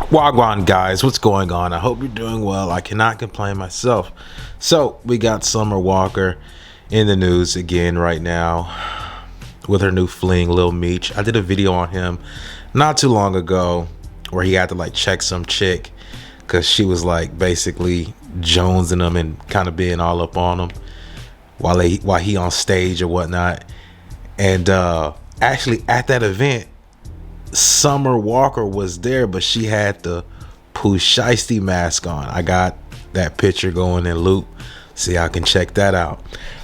Wagwan guys, what's going on? I hope you're doing well. I cannot complain myself. So we got Summer Walker in the news again right now with her new fling, Lil Meech. I did a video on him not too long ago where he had to like check some chick because she was like basically jonesing him and kind of being all up on him while he on stage or whatnot. And actually at that event, Summer Walker was there, but she had the Pooh Shiesty mask on. I got that picture going in loop. See, I can check that out.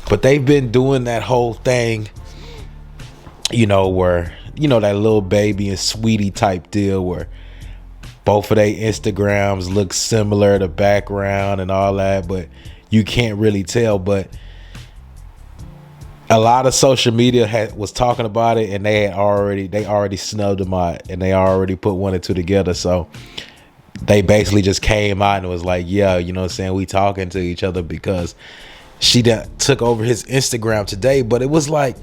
But they've been doing that whole thing, where, that little baby and sweetie type deal where both of their Instagrams look similar, the background and all that, but you can't really tell. But a lot of social media was talking about it, and they already snubbed them out, and they already put one and two together. So they basically just came out and was like, yeah, we talking to each other because she took over his Instagram today. But it was like,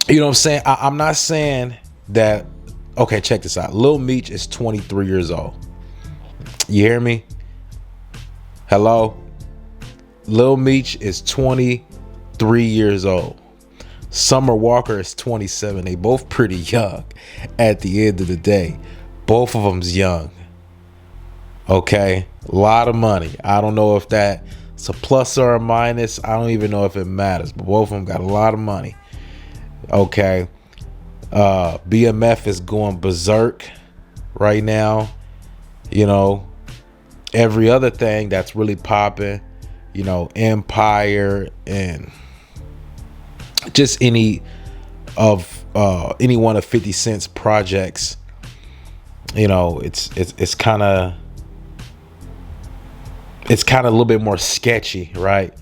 I'm not saying that. Okay, check this out. Lil Meech is 23 years old. You hear me? Hello? Lil Meech is 23 years old. Summer Walker is 27. They both pretty young at the end of the day. Both of them's young. Okay? A lot of money. I don't know if that's a plus or a minus. I don't even know if it matters. But both of them got a lot of money. Okay? BMF is going berserk right now. Every other thing that's really popping, Empire and just any one of 50 Cent's projects, it's kind of a little bit more sketchy, right?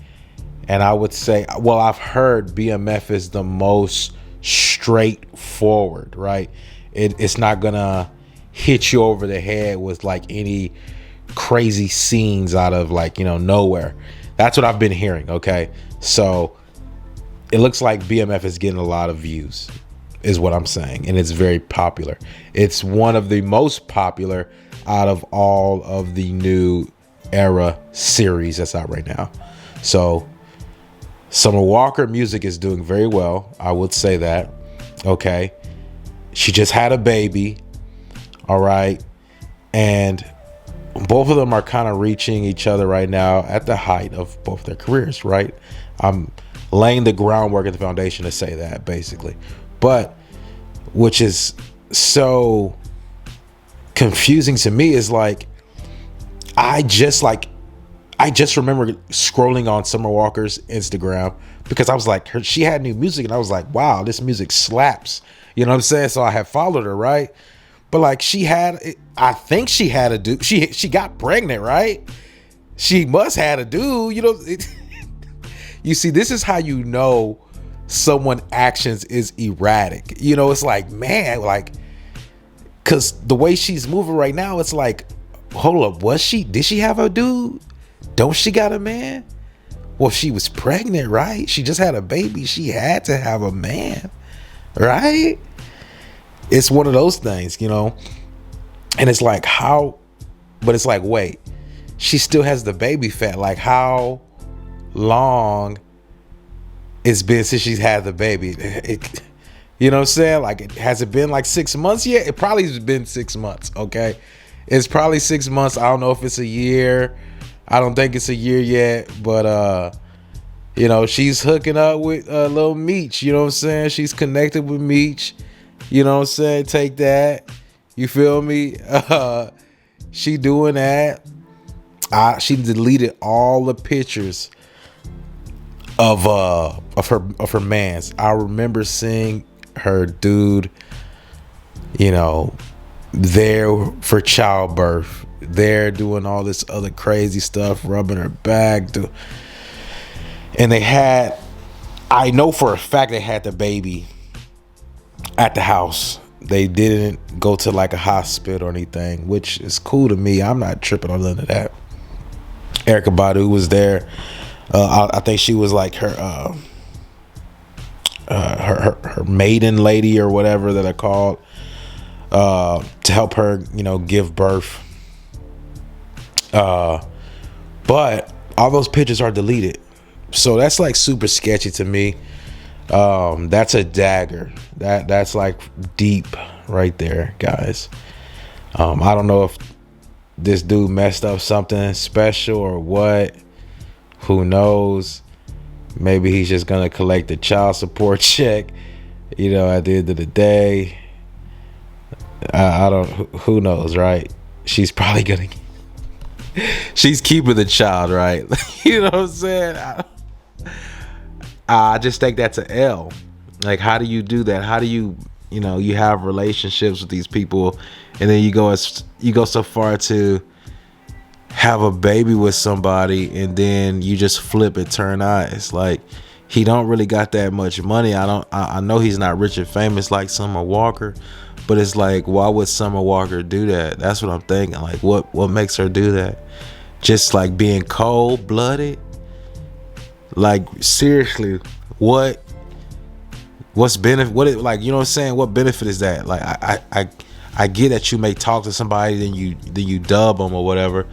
And I would say, well, I've heard BMF is the most straightforward, right? It's not gonna hit you over the head with like any crazy scenes out of like nowhere. That's what I've been hearing. Okay, so it looks like BMF is getting a lot of views, is what I'm saying, and it's very popular. It's one of the most popular out of all of the new era series that's out right now. So Summer Walker music is doing very well. I would say that. Okay. She just had a baby. All right. And both of them are kind of reaching each other right now at the height of both their careers, right? I'm laying the groundwork and the foundation to say that, basically. But which is so confusing to me is like, I just remember scrolling on Summer Walker's Instagram because I was like, she had new music, and I was like, wow, this music slaps. You know what I'm saying? So I had followed her, right? But like I think she had a dude. She got pregnant, right? She must had a dude. You see, this is how you know someone actions is erratic. It's like, man, like, because the way she's moving right now, it's like, hold up, did she have a dude? Don't she got a man? Well, she was pregnant, right? She just had a baby. She had to have a man, right? It's one of those things, and it's like, but it's like, wait, she still has the baby fat. Like, how long it's been since she's had the baby? You know what I'm saying? Like, has it been like 6 months yet? It probably has been 6 months. Okay. It's probably 6 months. I don't know if it's a year. I don't think it's a year yet, but she's hooking up with Lil Meech. You know what I'm saying? She's connected with Meech. You know what I'm saying? Take that. You feel me? She doing that. She deleted all the pictures of her mans. I remember seeing her dude, there for childbirth. They're doing all this other crazy stuff, rubbing her back. And I know for a fact they had the baby at the house. They didn't go to like a hospital or anything, which is cool to me. I'm not tripping on none of that. Erykah Badu was there. I think she was like her maiden lady or whatever that are called. to help her, give birth. But all those pictures are deleted. So that's like super sketchy to me. That's a dagger. That's like deep right there, guys. I don't know if this dude messed up something special or what. Who knows? Maybe he's just gonna collect the child support check, at the end of the day. I don't, who knows, right? She's probably gonna, she's keeping the child, right? You know what I'm saying? I just think that's an L. Like, how do you do that? How do you, you have relationships with these people, and then you go so far to have a baby with somebody, and then you just flip it, turn eyes. Like, he don't really got that much money. I know he's not rich and famous like Summer Walker, but it's like, why would Summer Walker do that? That's what I'm thinking. Like, what makes her do that? Just like being cold-blooded? Like, seriously, what's benefit? Like, you know what I'm saying? What benefit is that? Like, I get that you may talk to somebody, then you dub them or whatever,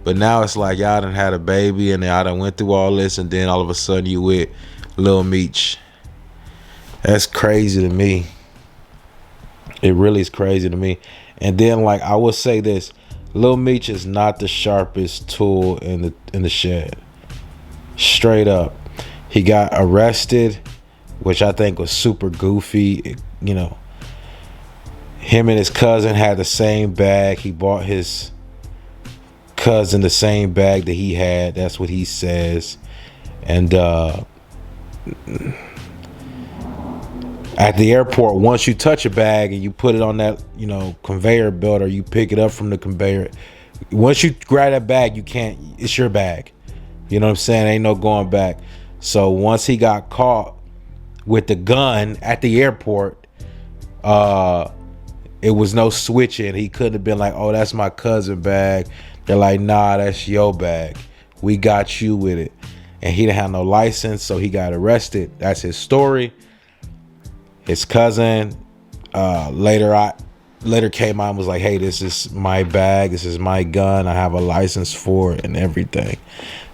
but now it's like y'all done had a baby and y'all done went through all this, and then all of a sudden you with Lil Meech. That's crazy to me. It really is crazy to me. And then, like, I will say this: Lil Meech is not the sharpest tool in the shed. Straight up. He got arrested, which I think was super goofy. Him and his cousin had the same bag. He bought his cousin the same bag that he had. That's what he says. And at the airport, once you touch a bag and you put it on that, conveyor belt, or you pick it up from the conveyor, once you grab that bag, you can't, it's your bag. You know what I'm saying? Ain't no going back. So once he got caught with the gun at the airport, it was no switching. He couldn't have been like, oh, that's my cousin bag. They're like, nah, that's your bag. We got you with it. And he didn't have no license, so he got arrested. That's his story. His cousin later came out and was like, hey, this is my bag. This is my gun. I have a license for it and everything.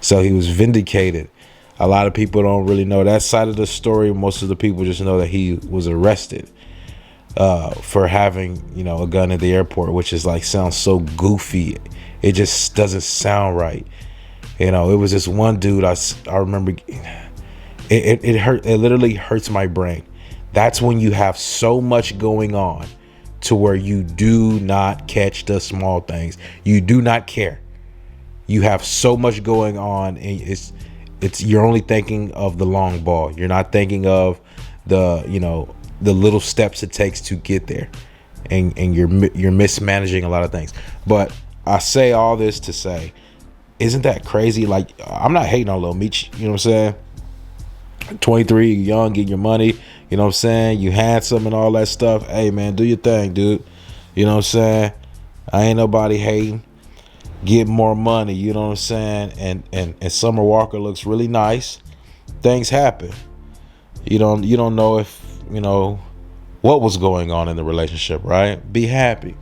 So he was vindicated. A lot of people don't really know that side of the story. Most of the people just know that he was arrested for having, a gun at the airport, which is like, sounds so goofy. It just doesn't sound right. It was this one dude I remember. It hurt. It literally hurts my brain. That's when you have so much going on to where you do not catch the small things. You do not care. You have so much going on, and it's you're only thinking of the long ball. You're not thinking of the little steps it takes to get there, and you're mismanaging a lot of things. But I say all this to say, isn't that crazy? Like, I'm not hating on Lil Meech, you know what I'm saying? 23, young, getting your money, you know what I'm saying? You handsome and all that stuff. Hey, man, do your thing, dude. You know what I'm saying? I ain't nobody hating. Get more money, you know what I'm saying? And Summer Walker looks really nice. Things happen. You don't know if, what was going on in the relationship, right? Be happy.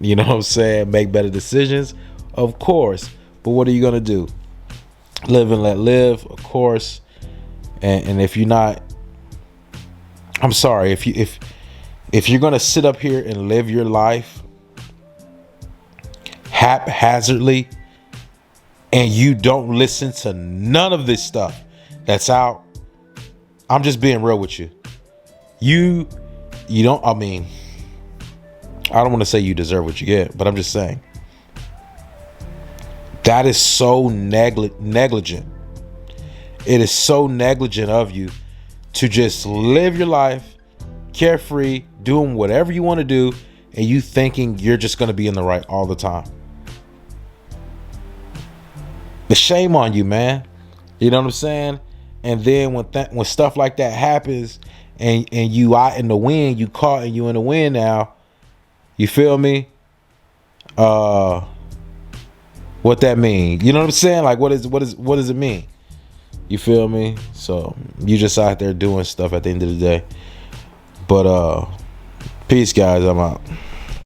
You know what I'm saying? Make better decisions, of course. But what are you gonna do? Live and let live, of course. And if you're not, I'm sorry, if you're gonna sit up here and live your life haphazardly, and you don't listen to none of this stuff that's out, I'm just being real with you. You don't, I don't want to say you deserve what you get, but I'm just saying that is so negligent. It is so negligent of you to just live your life carefree, doing whatever you want to do, and you thinking you're just going to be in the right all the time. The shame on you, man. You know what I'm saying? And then when stuff like that happens, and you out in the wind, you caught and you in the wind now. You feel me? What that mean? You know what I'm saying? Like, what does it mean? You feel me? So you just out there doing stuff at the end of the day. But peace, guys. I'm out.